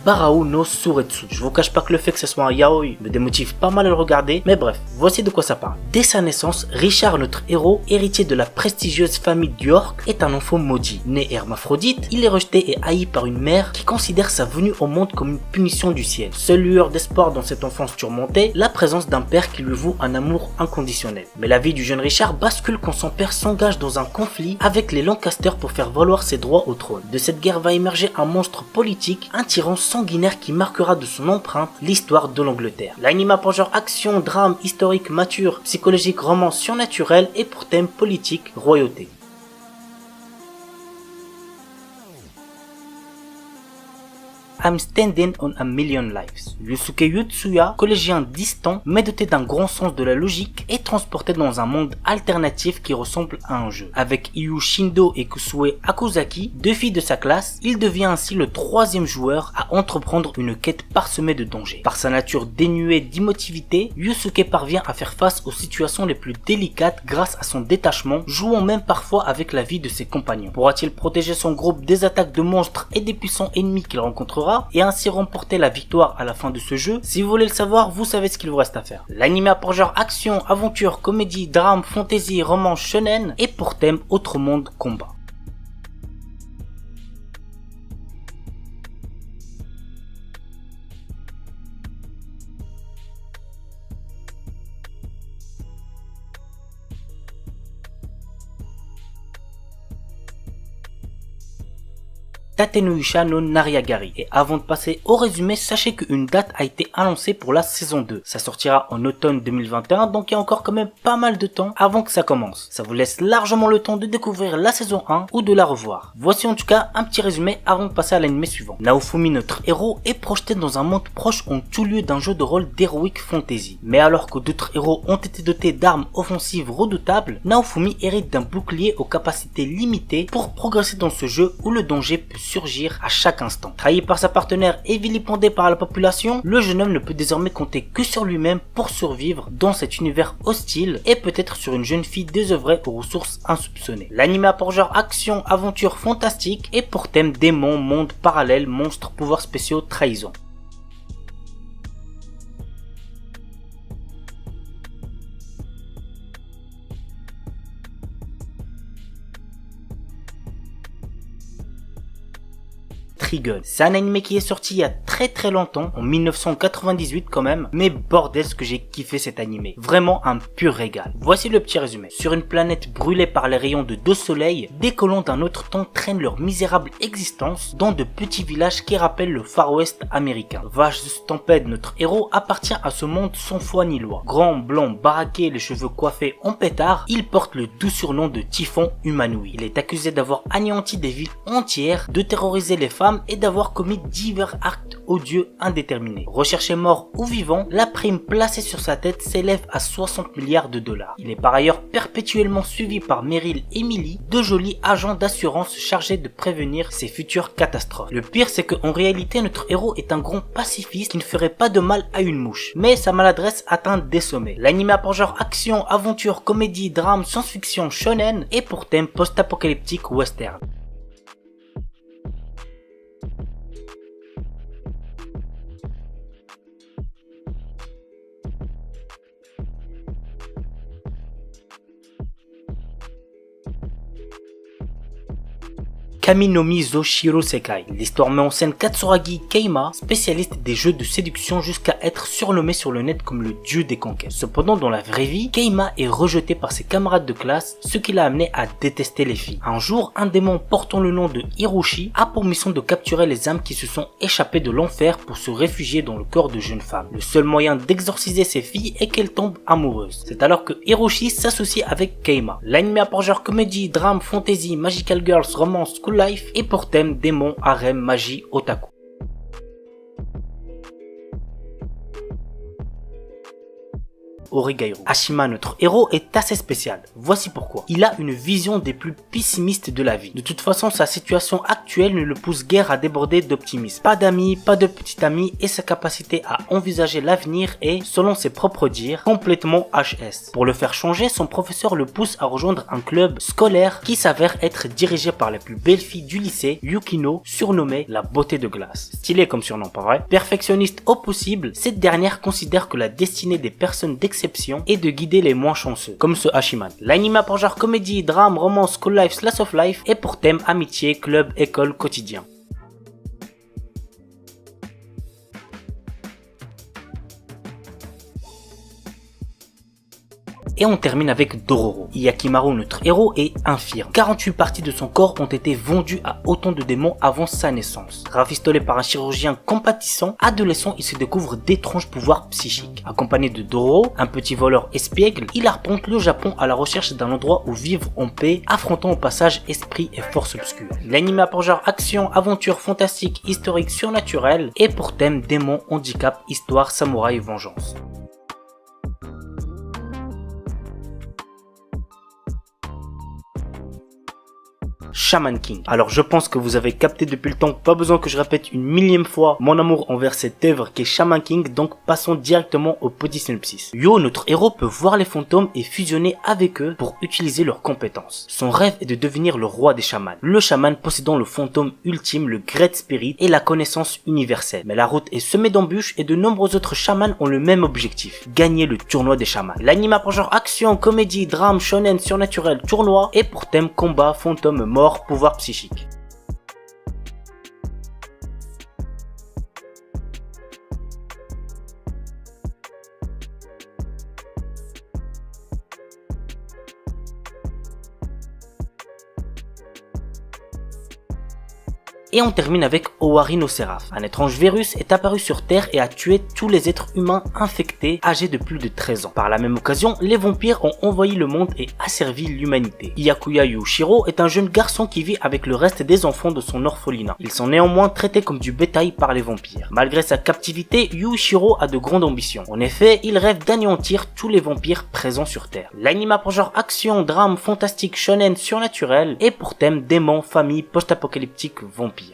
Barao no Suretsu. Je vous cache pas que le fait que ce soit un yaoi me démotive pas mal à le regarder, mais bref, voici de quoi ça parle. Dès sa naissance, Richard, notre héros, héritier de la prestigieuse famille d'York, est un enfant maudit. Né hermaphrodite, il est rejeté et haï par une mère qui considère sa venue au monde comme une punition du ciel. Seule lueur d'espoir dans cette enfance tourmentée, la présence d'un père qui lui voue un amour inconditionnel. Mais la vie du jeune Richard bascule quand son père s'engage dans un conflit avec les Lancaster pour faire valoir ses droits au trône. De cette guerre va émerger un monstre politique, un tyran sanguinaire qui marquera de son empreinte l'histoire de l'Angleterre. L'anime a pour genre action, drame, historique, mature, psychologique, roman surnaturel et pour thème politique, royauté. I'm Standing on a Million Lives. Yusuke Yutsuya, collégien distant, mais doté d'un grand sens de la logique, est transporté dans un monde alternatif qui ressemble à un jeu. Avec Iyu Shindo et Kusue Akuzaki, deux filles de sa classe, il devient ainsi le troisième joueur à entreprendre une quête parsemée de dangers. Par sa nature dénuée d'émotivité, Yusuke parvient à faire face aux situations les plus délicates grâce à son détachement, jouant même parfois avec la vie de ses compagnons. Pourra-t-il protéger son groupe des attaques de monstres et des puissants ennemis qu'il rencontrera et ainsi remporter la victoire à la fin de ce jeu? Si vous voulez le savoir, vous savez ce qu'il vous reste à faire. L'anime a pour genre action, aventure, comédie, drame, fantasy, roman, shonen et pour thème autre monde, combat. Tatenuisha no Nariagari. Et avant de passer au résumé, sachez qu'une date a été annoncée pour la saison 2. Ça sortira en automne 2021, donc il y a encore quand même pas mal de temps avant que ça commence. Ça vous laisse largement le temps de découvrir la saison 1 ou de la revoir. Voici en tout cas un petit résumé avant de passer à l'anime suivant. Naofumi, notre héros, est projeté dans un monde proche en tout lieu d'un jeu de rôle d'heroic fantasy. Mais alors que d'autres héros ont été dotés d'armes offensives redoutables, Naofumi hérite d'un bouclier aux capacités limitées pour progresser dans ce jeu où le danger peut surgir à chaque instant. Trahi par sa partenaire et vilipendé par la population, le jeune homme ne peut désormais compter que sur lui-même pour survivre dans cet univers hostile et peut-être sur une jeune fille désœuvrée aux ressources insoupçonnées. L'anime a pour genre action, aventure fantastique et pour thème démons, monde parallèle, monstres, pouvoirs spéciaux, trahison. Trigun. C'est un anime qui est sorti il y a très longtemps, en 1998 quand même, mais bordel ce que j'ai kiffé cet anime. Vraiment un pur régal. Voici le petit résumé. Sur une planète brûlée par les rayons de deux soleils, des colons d'un autre temps traînent leur misérable existence dans de petits villages qui rappellent le Far West américain. Vaste tempête, notre héros appartient à ce monde sans foi ni loi. Grand, blanc, baraqué, les cheveux coiffés en pétard, il porte le doux surnom de Typhon humanoïde. Il est accusé d'avoir anéanti des villes entières, de terroriser les femmes et d'avoir commis divers actes odieux indéterminés. Recherché mort ou vivant, la prime placée sur sa tête s'élève à 60 milliards de dollars. Il est par ailleurs perpétuellement suivi par Meryl et Millie, deux jolis agents d'assurance chargés de prévenir ses futures catastrophes. Le pire, c'est qu'en réalité, notre héros est un grand pacifiste qui ne ferait pas de mal à une mouche. Mais sa maladresse atteint des sommets. L'anime a pour genre action, aventure, comédie, drame, science-fiction, shonen et pour thème post-apocalyptique western. Kami no Mi zo Shiro Sekai. L'histoire met en scène Katsuragi Keima, spécialiste des jeux de séduction jusqu'à être surnommé sur le net comme le dieu des conquêtes. Cependant, dans la vraie vie, Keima est rejeté par ses camarades de classe, ce qui l'a amené à détester les filles. Un jour, un démon portant le nom de Hiroshi a pour mission de capturer les âmes qui se sont échappées de l'enfer pour se réfugier dans le corps de jeunes femmes. Le seul moyen d'exorciser ces filles est qu'elles tombent amoureuses. C'est alors que Hiroshi s'associe avec Keima. L'anime a pour genre comédie, drame, fantasy, magical girls, romance, school life et pour thème démon, harem, magie, otaku. Oregairu. Hashima, notre héros, est assez spécial. Voici pourquoi. Il a une vision des plus pessimistes de la vie. De toute façon, sa situation actuelle ne le pousse guère à déborder d'optimisme. Pas d'amis, pas de petit ami et sa capacité à envisager l'avenir est, selon ses propres dires, complètement HS. Pour le faire changer, son professeur le pousse à rejoindre un club scolaire qui s'avère être dirigé par la plus belle fille du lycée, Yukino, surnommée la beauté de glace. Stylé comme surnom, pas vrai? Perfectionniste au possible, cette dernière considère que la destinée des personnes d'exception est de guider les moins chanceux, comme ce Hashiman. L'anime a pour genre comédie, drame, romance, school life, slice of life et pour thème amitié, club, école, quotidien. Et on termine avec Dororo. Yakimaru, notre héros, est infirme. 48 parties de son corps ont été vendues à autant de démons avant sa naissance. Rafistolé par un chirurgien compatissant, adolescent, il se découvre d'étranges pouvoirs psychiques. Accompagné de Dororo, un petit voleur espiègle, il arpente le Japon à la recherche d'un endroit où vivre en paix, affrontant au passage esprit et force obscure. L'anime a pour genre action, aventure, fantastique, historique, surnaturel et pour thème démons, handicap, histoire, samouraï, vengeance. Shaman King. Alors je pense que vous avez capté depuis le temps, pas besoin que je répète une millième fois mon amour envers cette œuvre qui est Shaman King, donc passons directement au petit synopsis. Yo, notre héros, peut voir les fantômes et fusionner avec eux pour utiliser leurs compétences. Son rêve est de devenir le roi des chamans. Le chaman possédant le fantôme ultime, le Great Spirit et la connaissance universelle. Mais la route est semée d'embûches et de nombreux autres chamans ont le même objectif, gagner le tournoi des chamans. L'anime a pour genre action, comédie, drame, shonen, surnaturel, tournoi et pour thème combat, fantôme, mort, pouvoir psychique. Et on termine avec Owari no Seraph. Un étrange virus est apparu sur Terre et a tué tous les êtres humains infectés âgés de plus de 13 ans. Par la même occasion, les vampires ont envahi le monde et asservi l'humanité. Hyakuya Yushiro est un jeune garçon qui vit avec le reste des enfants de son orphelinat. Ils sont néanmoins traités comme du bétail par les vampires. Malgré sa captivité, Yushiro a de grandes ambitions. En effet, il rêve d'anéantir tous les vampires présents sur Terre. L'anime a pour genre action, drame, fantastique, shonen, surnaturel et pour thème démons, famille, post-apocalyptique, vampire.